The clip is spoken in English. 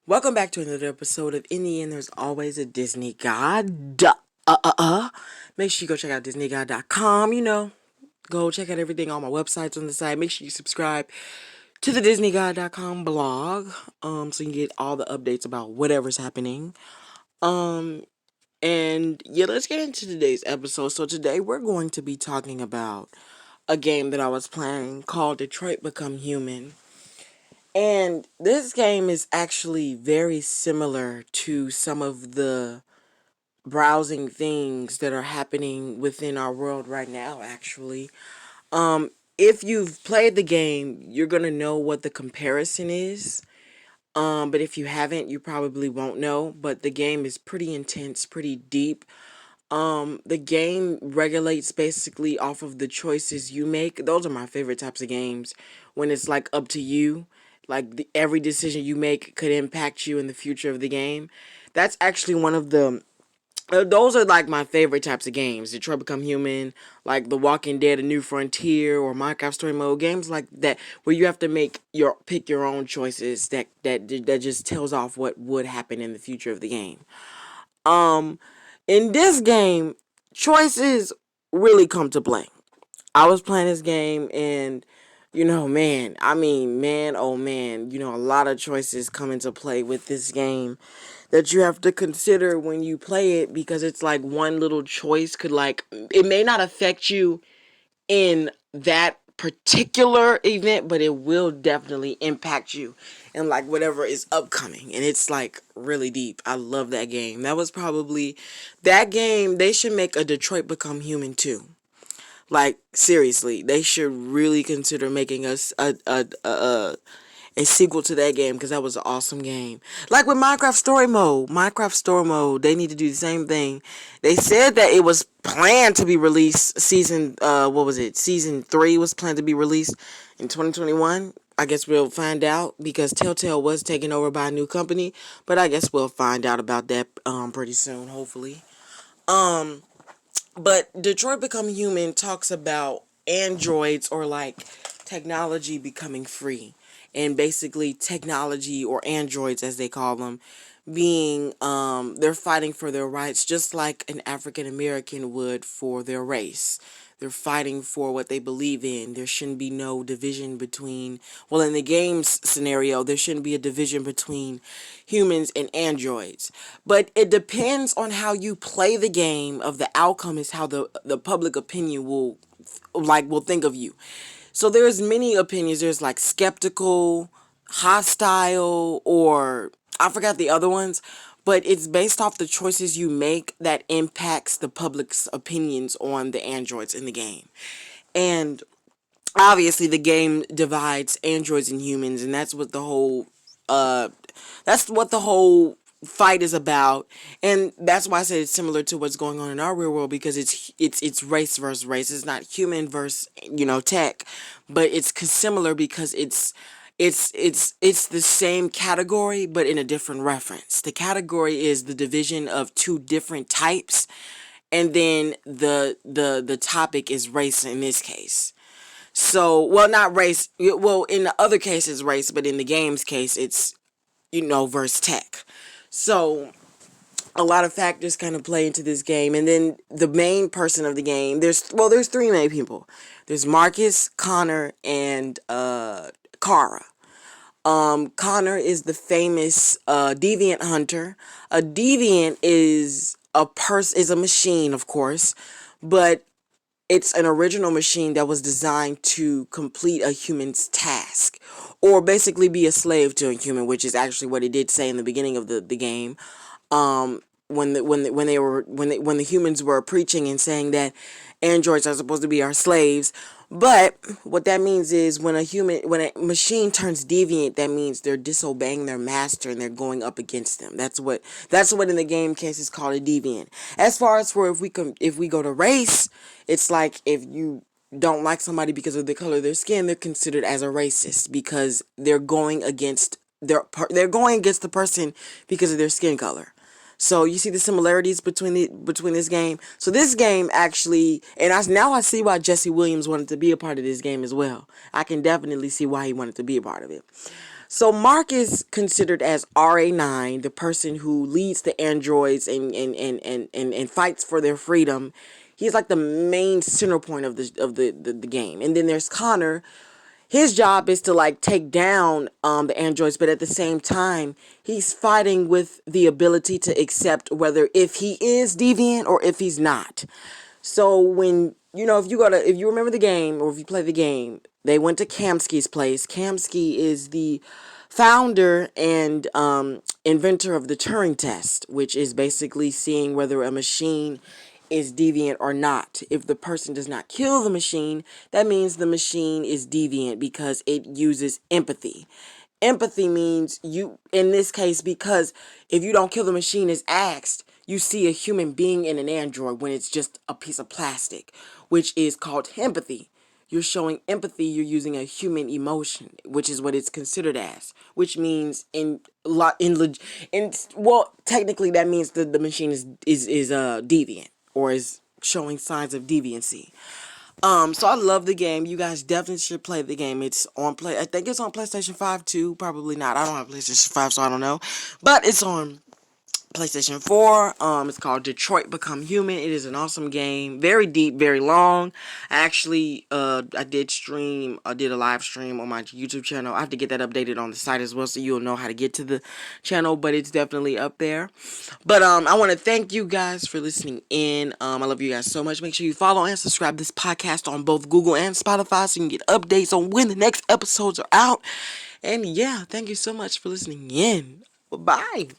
Welcome back to another episode of In the End, There's Always a Disney God. Make sure you go check out DisneyGod.com. Go check out everything on my websites on the site. Make sure you subscribe to the DisneyGod.com blog, so you can get all the updates about whatever's happening. And yeah, let's get into today's episode. So today we're going to be talking about a game that I was playing called Detroit Become Human. And this game is actually very similar to some of the browsing things that are happening within our world right now, actually. If you've played the game, you're going to know what the comparison is. But if you haven't, you probably won't know. But the game is pretty intense, pretty deep. The game regulates basically off of the choices you make. Those are my favorite types of games when it's like up to you. Like every decision you make could impact you in the future of the game. That's actually one of the those are like my favorite types of games. Detroit Become Human, like The Walking Dead: A New Frontier, or Minecraft Story Mode, games like that where you have to pick your own choices that just tells off what would happen in the future of the game. Um, in this game, choices really come to play. I was playing this game and man, man, oh man, a lot of choices come into play with this game that you have to consider when you play it, because it's like one little choice could, like, it may not affect you in that particular event, but it will definitely impact you in like whatever is upcoming. And it's like really deep. I love that game. That game, they should make a Detroit Become Human too. Like, seriously, they should really consider making us a sequel to that game, because that was an awesome game. Like with Minecraft Story Mode, they need to do the same thing. They said that it was planned to be released Season 3 was planned to be released in 2021. I guess we'll find out, because Telltale was taken over by a new company, but I guess we'll find out about that pretty soon, hopefully. But Detroit Become Human talks about androids, or like technology becoming free. And basically technology, or androids as they call them, they're fighting for their rights just like an African American would for their race. They're fighting for what they believe in. There shouldn't be no division between, well, in the game's scenario, there shouldn't be a division between humans and androids. But it depends on how you play the game. Of the outcome is how the public opinion will think of you. So there's many opinions. There's like skeptical, hostile, or I forgot the other ones, but it's based off the choices you make that impacts the public's opinions on the androids in the game. And obviously the game divides androids and humans, and uh that's what the whole fight is about. And that's why I said it's similar to what's going on in our real world, because it's race versus race. It's not human versus tech, but it's similar because it's the same category but in a different reference. The category is the division of two different types, and then the topic is race in this case. So, well, not race. Well, in the other case, it's race, but in the game's case, it's, versus tech. So, a lot of factors kind of play into this game. And then the main person of the game, there's three main people. There's Marcus, Connor, and Kara. Connor is the famous deviant hunter. A deviant is a machine, of course, but it's an original machine that was designed to complete a human's task, or basically be a slave to a human, which is actually what it did say in the beginning of the game. When the humans were preaching and saying that androids are supposed to be our slaves. But what that means is when a machine turns deviant, that means they're disobeying their master and they're going up against them. That's what in the game case is called a deviant. As far as for if we go to race, it's like if you don't like somebody because of the color of their skin, they're considered as a racist, because they're going against the person because of their skin color. So you see the similarities between this game. So this game actually, and now I see why Jesse Williams wanted to be a part of this game as well. I can definitely see why he wanted to be a part of it. So Mark is considered as rA9, the person who leads the androids and fights for their freedom. He's like the main center point of the game. And then there's Connor. His job is to like take down the androids, but at the same time, he's fighting with the ability to accept whether if he is deviant or if he's not. So when if you remember the game or if you play the game, they went to Kamsky's place. Kamsky is the founder and inventor of the Turing test, which is basically seeing whether a machine is deviant or not. If the person does not kill the machine, that means the machine is deviant because it uses empathy. Empathy means you, in this case, because if you don't kill the machine as asked, you see a human being in an android when it's just a piece of plastic, which is called empathy. You're showing empathy, you're using a human emotion, which is what it's considered as, which means well, technically that means that the machine is deviant or is showing signs of deviancy. So I love the game. You guys definitely should play the game. It's on I think it's on PlayStation 5 too. Probably not. I don't have PlayStation 5, so I don't know. But it's on PlayStation 4. It's called Detroit Become Human. It is an awesome game. Very deep, very long. Actually, I did a live stream on my YouTube channel. I have to get that updated on the site as well, so you'll know how to get to the channel, but it's definitely up there. But I want to thank you guys for listening in. I love you guys so much. Make sure you follow and subscribe this podcast on both Google and Spotify so you can get updates on when the next episodes are out. And yeah, thank you so much for listening in. Bye.